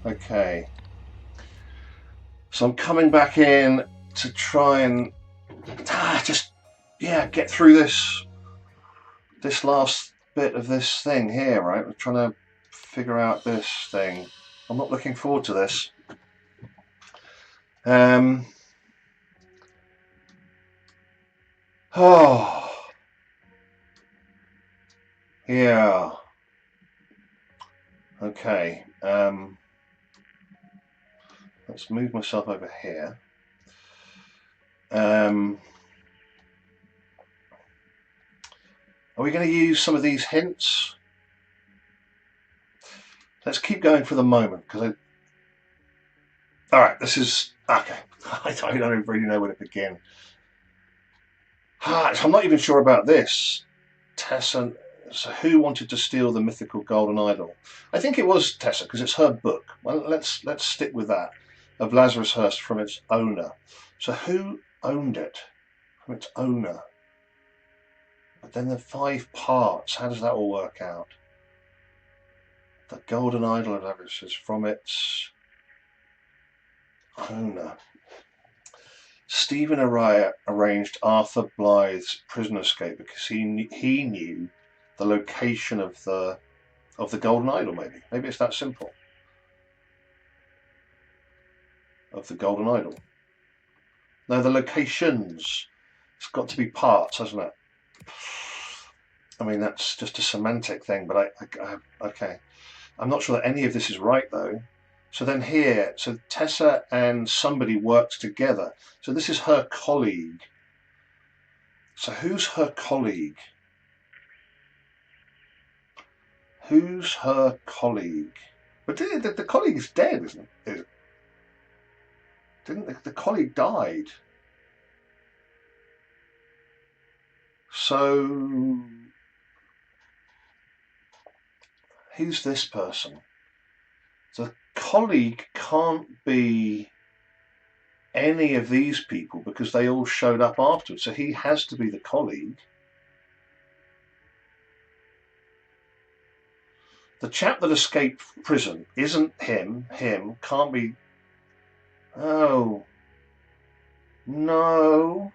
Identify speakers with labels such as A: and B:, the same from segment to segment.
A: Okay. So I'm coming back in to try and get through this last bit of this thing here, right? We're trying to figure out this thing. I'm not looking forward to this. Oh, yeah. Okay. Let's move myself over here. Are we going to use some of these hints? Let's keep going for the moment, because all right, this is okay. I don't really know where to begin. I'm not even sure about this. Tessa. So who wanted to steal the mythical golden idol? I think it was Tessa, because it's her book. Well, let's stick with that. Of Lazarushurst from its owner. So who owned it from its owner? But then the 5 parts. How does that all work out? The golden idol of Lazarus is from its owner. Stephen Araya arranged Arthur Blythe's prison escape because he knew the location of the golden idol. Maybe it's that simple. Of the golden idol. No, the locations. It's got to be parts, hasn't it? I mean, that's just a semantic thing, but okay. I'm not sure that any of this is right though. So then here, so Tessa and somebody worked together. So this is her colleague. So who's her colleague? Who's her colleague? But the colleague is dead, isn't it? Didn't the colleague died? So who's this person? The colleague can't be any of these people because they all showed up afterwards. So he has to be the colleague. The chap that escaped prison isn't him. Him can't be. Oh. No.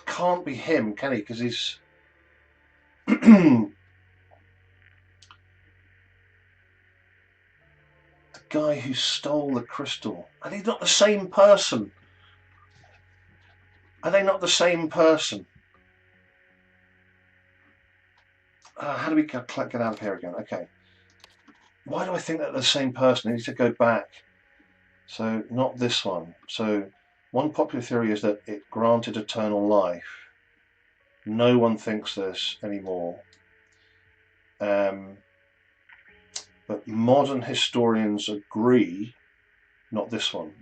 A: Can't be him, can he? Because he's. The guy who stole the crystal. Are they not the same person? Are they not the same person? How do we get out of here again? Okay. Why do I think that they're the same person? I need to go back. So, not this one. So, one popular theory is that it granted eternal life. No one thinks this anymore. But modern historians agree, not this one.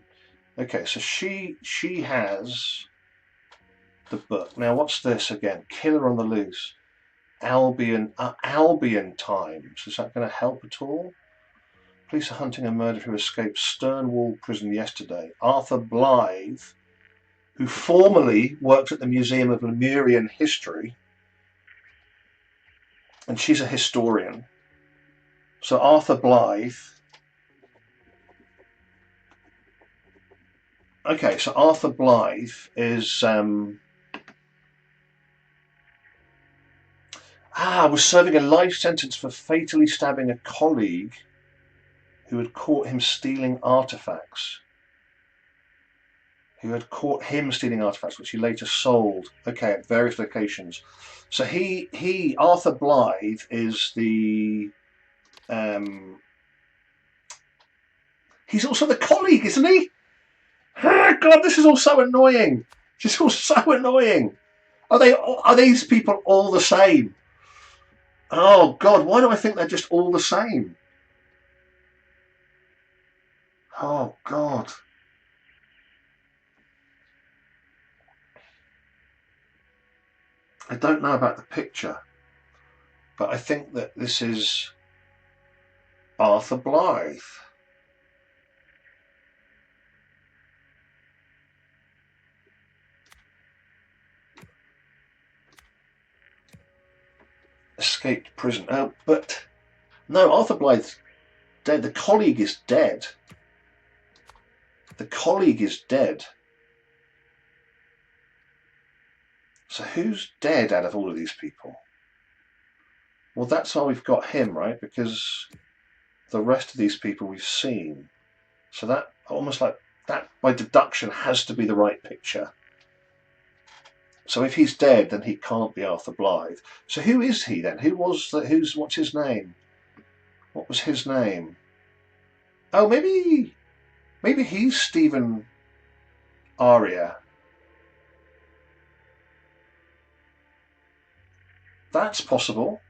A: Okay, so she has the book. Now, what's this again? Killer on the Loose. Albion Times. Is that going to help at all? Police are hunting a murderer who escaped Sternwall prison yesterday. Arthur Blythe, who formerly worked at the Museum of Lemurian History, and she's a historian. So Arthur Blythe. Okay, so Arthur Blythe is was serving a life sentence for fatally stabbing a colleague who had caught him stealing artifacts. Which he later sold. Okay, at various locations. So Arthur Blythe is the he's also the colleague, isn't he? Oh, God, this is all so annoying. This is all so annoying. Are these people all the same? Oh God, why do I think they're just all the same? Oh God. I don't know about the picture, but I think that this is Arthur Blythe. Escaped prison. Oh, but no, Arthur Blythe dead. The colleague is dead. The colleague is dead. So who's dead out of all of these people? Well, that's why we've got him, right? Because the rest of these people we've seen. So that almost like that by deduction has to be the right picture. So if he's dead, then he can't be Arthur Blythe. So who is he then? Who was that? What's his name? What was his name? Oh, maybe he's Stephen Aria. That's possible.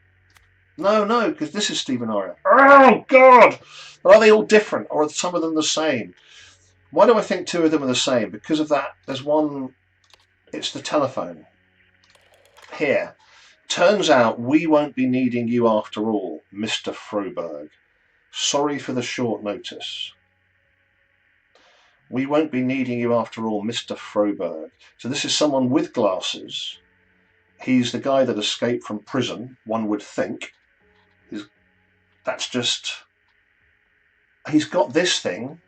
A: No, because this is Stephen Aria. Oh God! Are they all different, or are some of them the same? Why do I think two of them are the same? Because of that. There's one. It's the telephone. Here. Turns out we won't be needing you after all, Mr. Froberg. Sorry for the short notice. We won't be needing you after all, Mr. Froberg. So this is someone with glasses. He's the guy that escaped from prison, one would think. That's just... He's got this thing.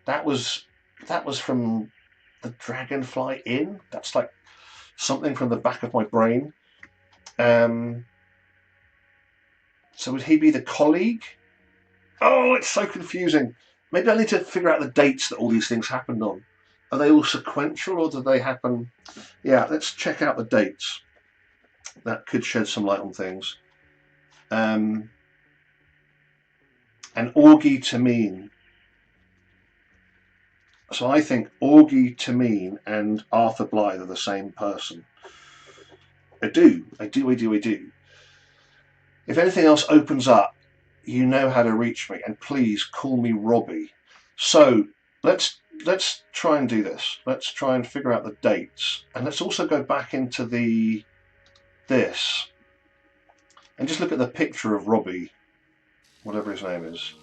A: That was from the Dragonfly Inn. That's like something from the back of my brain. So would he be the colleague? Oh, it's so confusing. Maybe I need to figure out the dates that all these things happened on. Are they all sequential or do they happen? Yeah, let's check out the dates. That could shed some light on things. And Augie Tameen. So I think Augie Tameen and Arthur Blythe are the same person. I do. If anything else opens up, you know how to reach me, and please call me Robbie. So let's try and do this. Let's try and figure out the dates, and let's also go back into this and just look at the picture of Robbie, whatever his name is.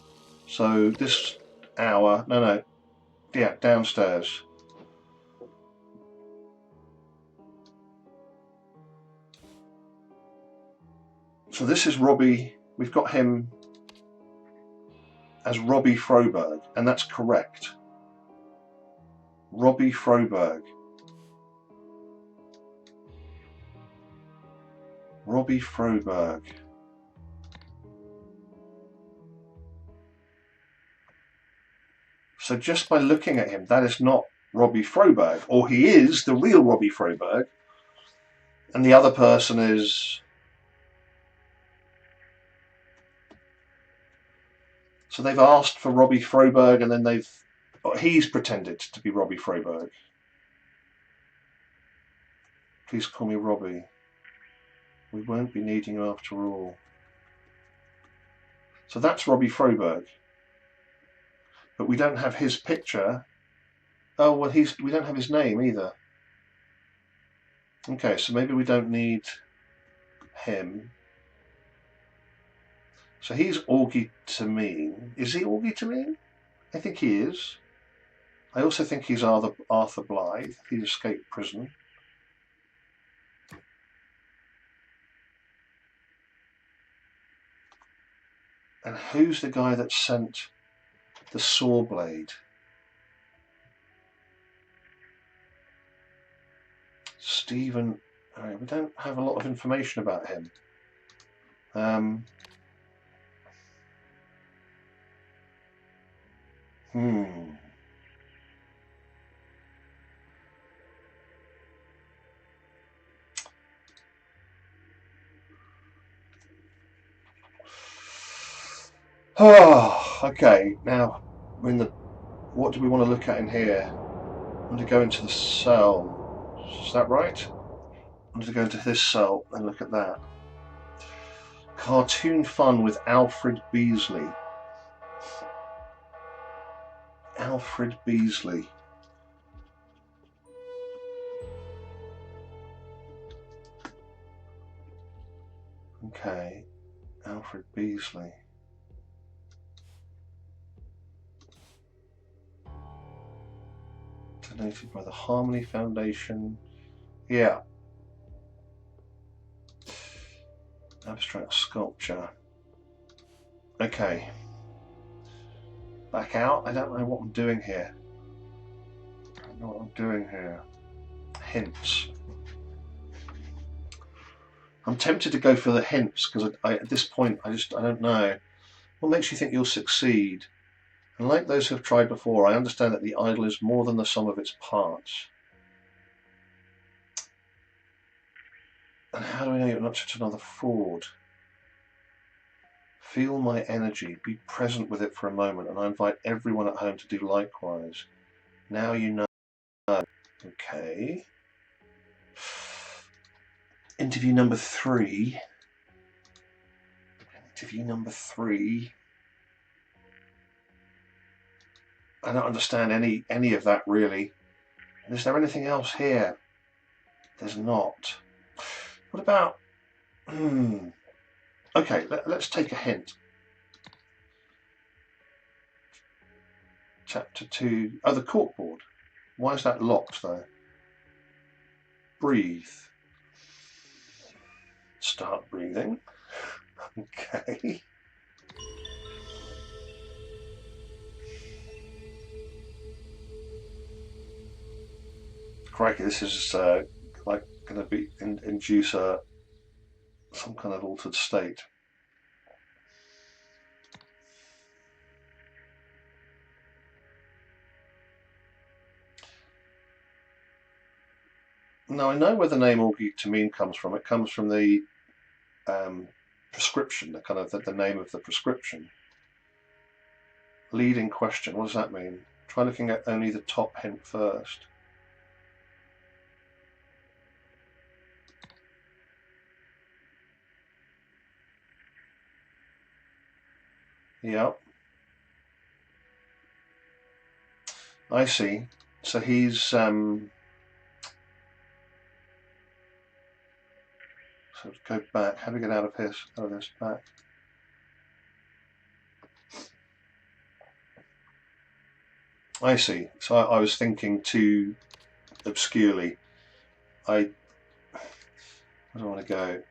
A: So this hour, yeah, downstairs. So this is Robbie. We've got him as Robbie Froberg, and that's correct. Robbie Froberg. Robbie Froberg. So just by looking at him, that is not Robbie Froberg, or he is the real Robbie Froberg, and the other person is... So they've asked for Robbie Froberg, and then he's pretended to be Robbie Froberg. Please call me Robbie. We won't be needing you after all. So that's Robbie Froberg. But we don't have his picture. Oh, well, we don't have his name either. Okay, so maybe we don't need him. So he's Augie Tameen. Is he Augie Tameen? I think he is. I also think he's Arthur Blythe. He escaped prison. And who's the guy that sent the saw blade? Stephen. We don't have a lot of information about him. Oh, okay. Now, what do we want to look at in here? I want to go into the cell. Is that right? I want to go into this cell and look at that. Cartoon fun with Alfred Beasley. Alfred Beasley. Okay, Alfred Beasley. Donated by the Harmony Foundation. Yeah. Abstract sculpture. Okay. Back out. I don't know what I'm doing here. I don't know what I'm doing here. Hints. I'm tempted to go for the hints because at this point I don't know. What makes you think you'll succeed? And like those who have tried before, I understand that the idol is more than the sum of its parts. And how do I know you're not just another fraud? Feel my energy, be present with it for a moment, and I invite everyone at home to do likewise. Now you know. Okay. Interview number 3. Interview number 3. I don't understand any of that really. Is there anything else here? There's not. What about... Okay, let's take a hint. Chapter 2. Oh, the corkboard. Why is that locked though? Breathe. Start breathing. Okay. Crikey, this is like going to be induce some kind of altered state. Now I know where the name Augie Tameen comes from. It comes from the prescription, the name of the prescription. Leading question. What does that mean? Try looking at only the top hint first. Yep. I see. So he's so go back. How do we get out of this? Back. I see. So I was thinking too obscurely. Where do I want to go?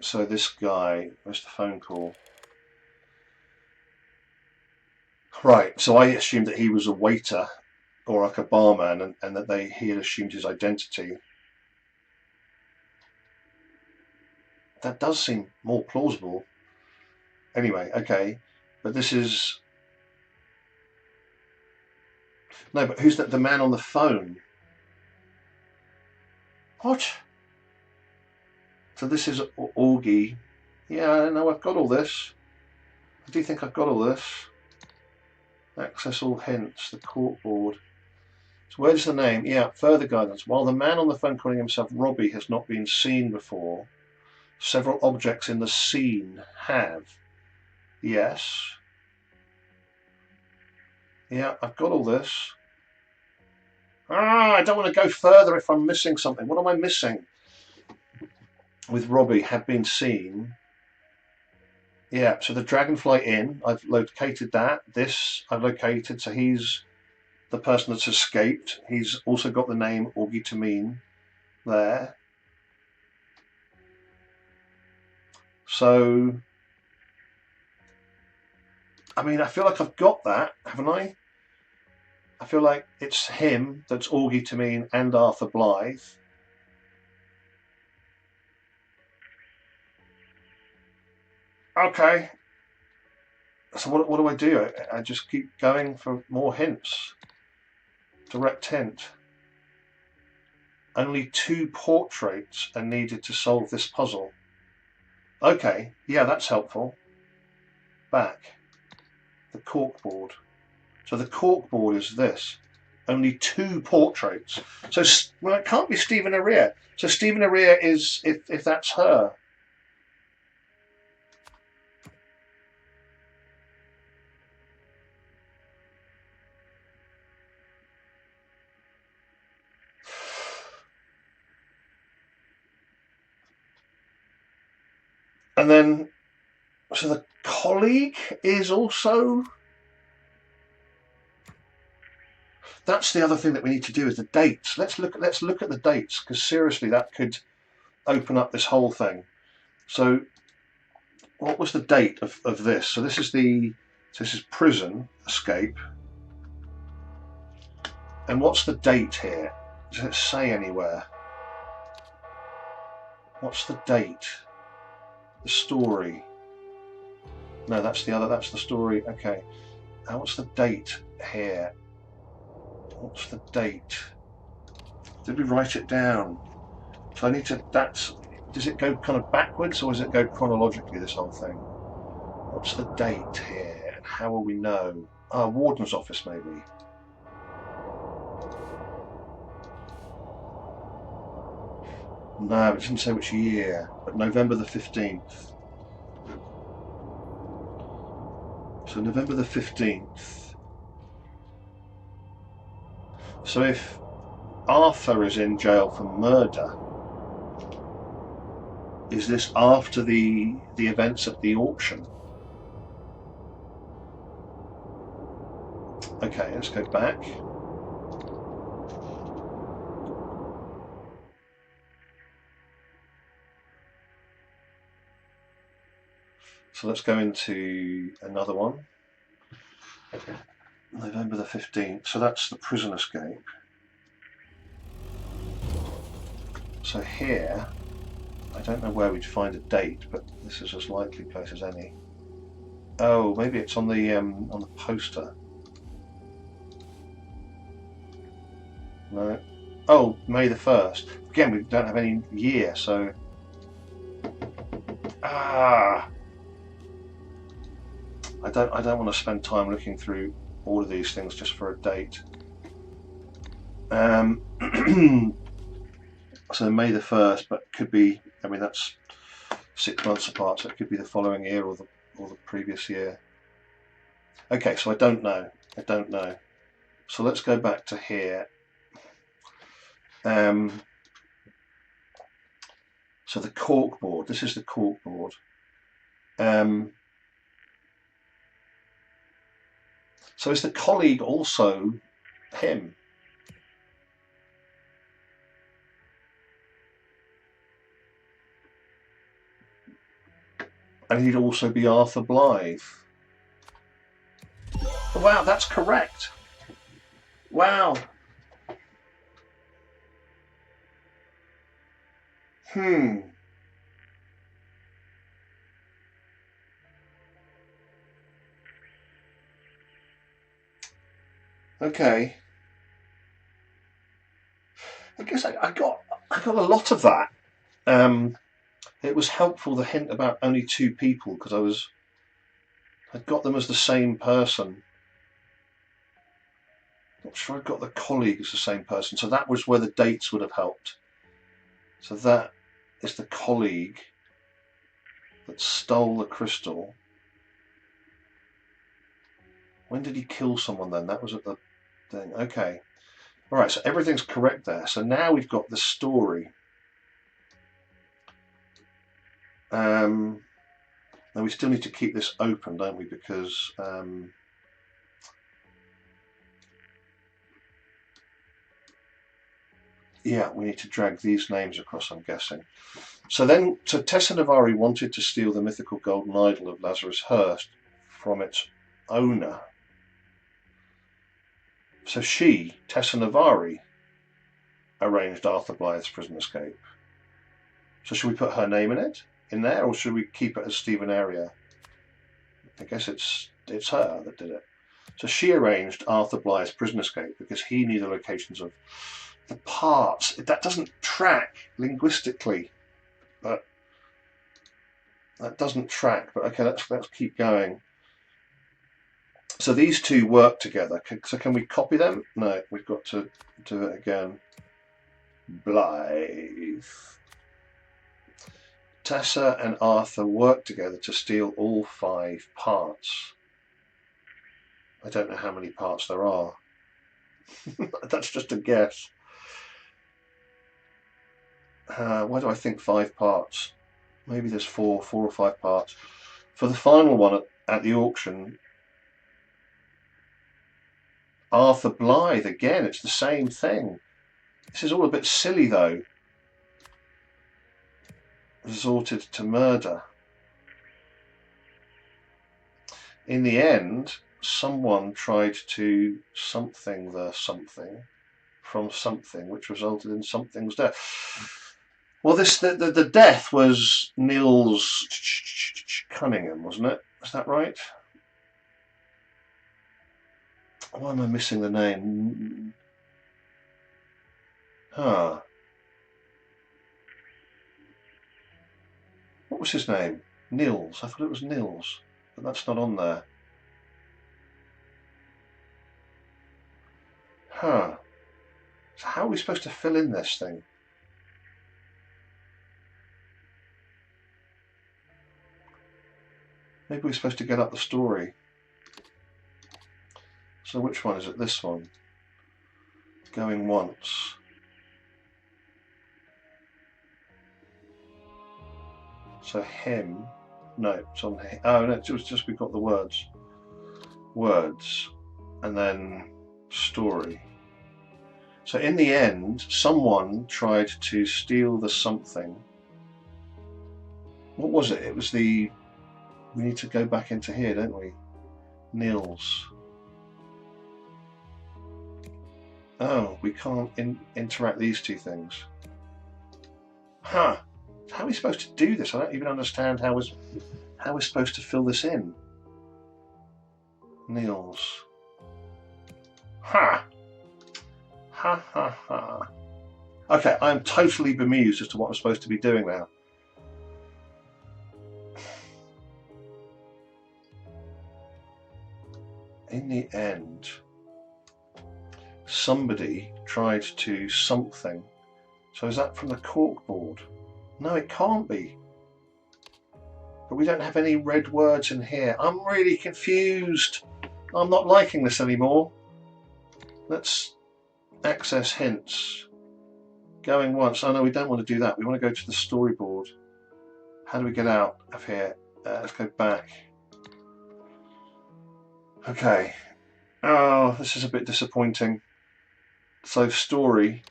A: So this guy, where's the phone call? Right, so I assumed that he was a waiter or like a barman and that he had assumed his identity. That does seem more plausible. Anyway, okay, but this is... No, but who's the man on the phone? What? So this is Augie. Yeah, I know I've got all this. I do think I've got all this. Access all hints, the corkboard. So where's the name? Yeah, further guidance. While the man on the phone calling himself Robbie has not been seen before, several objects in the scene have. Yes. Yeah, I've got all this. I don't want to go further if I'm missing something. What am I missing? With Robbie had been seen. Yeah, so the Dragonfly Inn, I've located that. This I've located, so he's the person that's escaped. He's also got the name Augie Tameen there. So, I mean, I feel like I've got that, haven't I? I feel like it's him that's Augie Tameen and Arthur Blythe. Okay. So what do I do? I just keep going for more hints. Direct hint. Only 2 portraits are needed to solve this puzzle. Okay, yeah, that's helpful. Back. The corkboard. So the corkboard is this. Only 2 portraits. So, well, it can't be Stephen Aria. So Stephen Aria is, if that's her. And then, so the colleague is also... That's the other thing that we need to do is the dates. Let's look at the dates, because seriously, that could open up this whole thing. So what was the date of this? So this is the So this is prison escape. And what's the date here? Does it say anywhere? What's the date? The story. No, that's the other. That's the story. Okay. Now, what's the date here? What's the date? Did we write it down? So I need to. Does it go kind of backwards, or does it go chronologically? This whole thing. What's the date here? And how will we know? Warden's office, maybe. No, it doesn't say which year, but November the 15th. So November the 15th. So if Arthur is in jail for murder, is this after the events at the auction? Okay, let's go back. So let's go into another one. November the 15th. So that's the prison escape. So here, I don't know where we'd find a date, but this is as likely a place as any. Oh, maybe it's on the poster. No. Oh, May the 1st. Again, we don't have any year, so. I don't want to spend time looking through all of these things just for a date. So May the 1st, but could be. I mean, that's 6 months apart, so it could be the following year or the previous year. Okay, so I don't know. So let's go back to here. So the cork board. This is the cork board. So is the colleague also him? And he'd also be Arthur Blythe. Wow, that's correct. Wow. Okay. I guess I got a lot of that. It was helpful, the hint about only 2 people, because I'd got them as the same person. Not sure I got the colleague as the same person, so that was where the dates would have helped. So that is the colleague that stole the crystal. When did he kill someone then? That was at the thing. Okay. Alright, so everything's correct there. So now we've got the story. Now we still need to keep this open, don't we? Because yeah, we need to drag these names across, I'm guessing. So Tessa Navari wanted to steal the mythical golden idol of Lazarus Hurst from its owner. So she, Tessa Navari, arranged Arthur Blythe's prison escape. So should we put her name in there, or should we keep it as Stephen Area? I guess it's her that did it. So she arranged Arthur Blythe's prison escape because he knew the locations of the parts. That doesn't track linguistically, but that doesn't track. But okay, let's keep going. So these 2 work together. So can we copy them? No, we've got to do it again. Blythe. Tessa and Arthur work together to steal all 5 parts. I don't know how many parts there are. That's just a guess. Why do I think 5 parts? Maybe there's 4 or 5 parts. For the final one at the auction, Arthur Blythe, again, it's the same thing. This is all a bit silly though. Resorted to murder. in the end, someone tried to something the something from something, which resulted in something's death. Well, the death was Niels Cunningham, wasn't it? Is that right? Why am I missing the name? Huh. What was his name? Nils. I thought it was Nils, but that's not on there. Huh. So how are we supposed to fill in this thing? Maybe we're supposed to get up the story. So which one is it? This one. Going once. So him. No, it's on him. Oh, no, it was just we've got the words. Words. And then story. So in the end, someone tried to steal the something. What was it? It was the... We need to go back into here, don't we? Nils. Oh, we can't interact these two things. Huh. How are we supposed to do this? I don't even understand how we're supposed to fill this in. Nils. Ha! Ha ha ha. Okay, I'm totally bemused as to what I'm supposed to be doing now. In the end, somebody tried to something. So is that from the corkboard? No, it can't be. But we don't have any red words in here. I'm really confused. I'm not liking this anymore. Let's access hints. Going once. Oh no, we don't want to do that. We want to go to the storyboard. How do we get out of here? Let's go back. Okay. Oh, this is a bit disappointing. So story.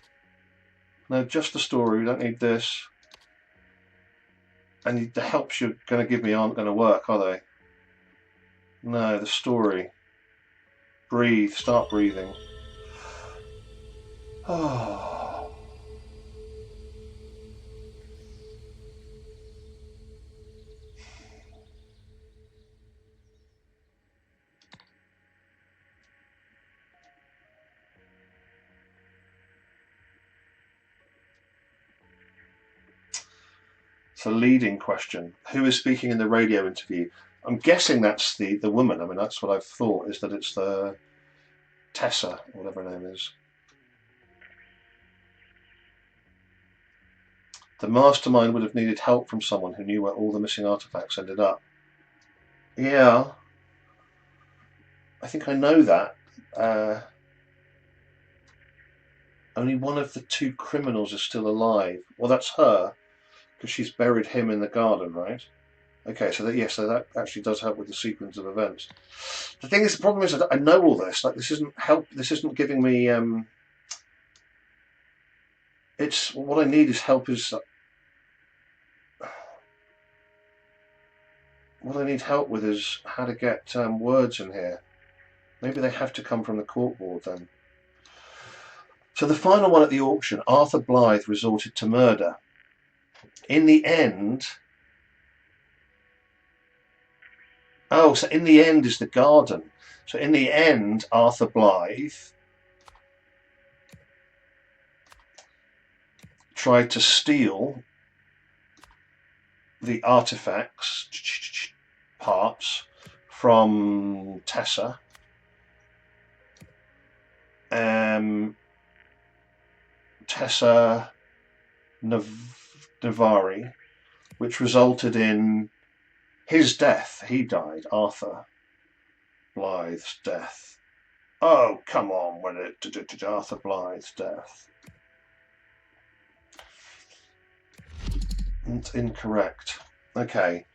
A: No, just the story. We don't need this. And the helps you're going to give me aren't going to work, are they? No, the story. Breathe. Start breathing. Oh. It's a leading question. Who is speaking in the radio interview? I'm guessing that's the woman. I mean, that's what I've thought, is that it's the Tessa, whatever her name is. The mastermind would have needed help from someone who knew where all the missing artifacts ended up. Yeah. I think I know that. Only one of the two criminals is still alive. Well, that's her, because she's buried him in the garden, right? Okay, so that actually does help with the sequence of events. The thing is, the problem is that I know all this. Like, this isn't help. This isn't giving me. It's what I need is help. Is what I need help with is how to get words in here. Maybe they have to come from the corkboard then. So the final one at the auction, Arthur Blythe resorted to murder. In the end. Oh, so in the end is the garden. So in the end, Arthur Blythe tried to steal the artifacts, parts, from Tessa. Tessa Navari, which resulted in his death. He died, Arthur Blythe's death. Oh, come on with it, Arthur Blythe's death. It's incorrect. Okay.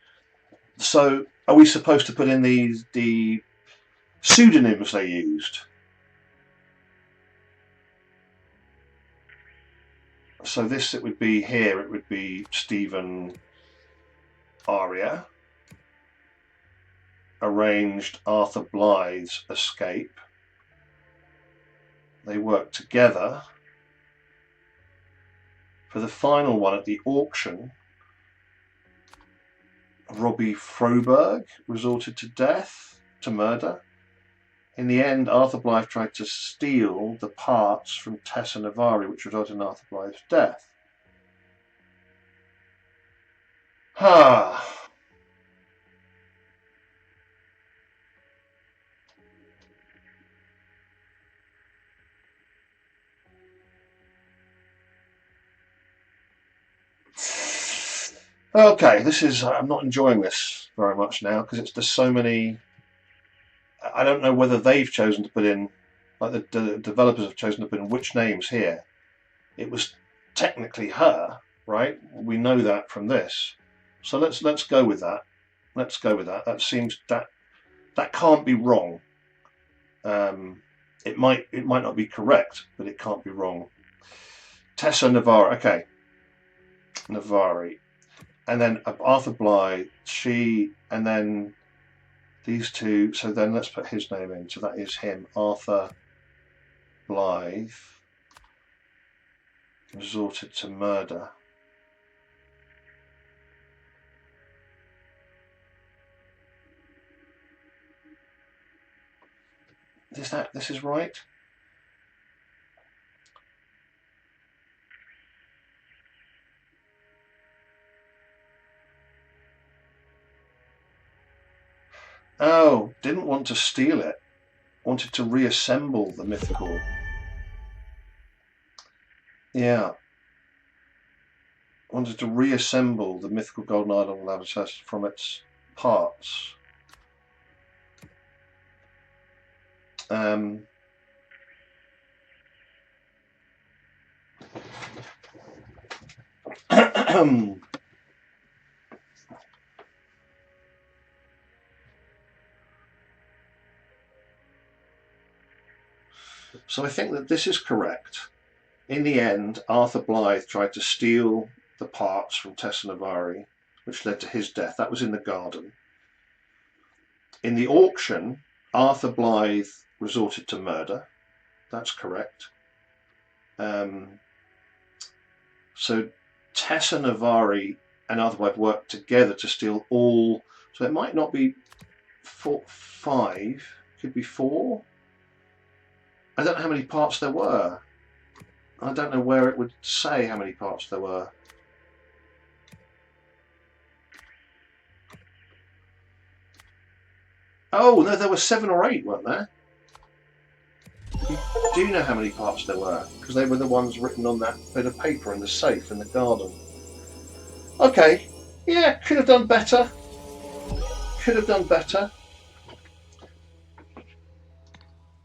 A: So, are we supposed to put in the pseudonyms they used? So this, it would be here, it would be Stephen Aria. arranged Arthur Blythe's escape. They worked together. For the final one at the auction, Robbie Froberg resorted to murder. In the end, Arthur Blythe tried to steal the parts from Tessa Navari, which resulted in Arthur Blythe's death. Okay, I'm not enjoying this very much now because there's so many. I don't know whether they've chosen to put in, like the developers have chosen to put in which names here. It was technically her, right? We know that from this. So let's go with that. Let's go with that. That seems that can't be wrong. It might not be correct, but it can't be wrong. Tessa Navari, okay. Navari. And then Arthur Blythe, and then these two, so then let's put his name in. So that is him, Arthur Blythe, resorted to murder. This is right? Oh, didn't want to steal it. Wanted to reassemble the mythical. Yeah. Wanted to reassemble the mythical Golden Idol of Lavitas from its parts. So I think that this is correct. In the end, Arthur Blythe tried to steal the parts from Tessa Navari, which led to his death. That was in the garden. In the auction, Arthur Blythe resorted to murder. That's correct. So Tessa Navari and Arthur Blythe worked together to steal all. So it might not be 5, could be 4. I don't know how many parts there were. I don't know where it would say how many parts there were. Oh, no, there were 7 or 8, weren't there? You do know how many parts there were, because they were the ones written on that bit of paper in the safe in the garden. Okay, yeah, could have done better. Could have done better.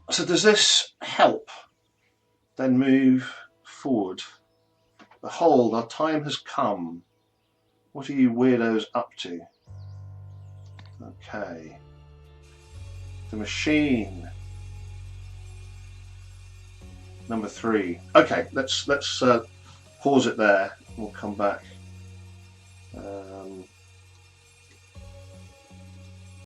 A: So does this help then move forward? Behold, our time has come. What are you weirdos up to? Okay. The machine. Number 3. Okay, let's pause it there. We'll come back.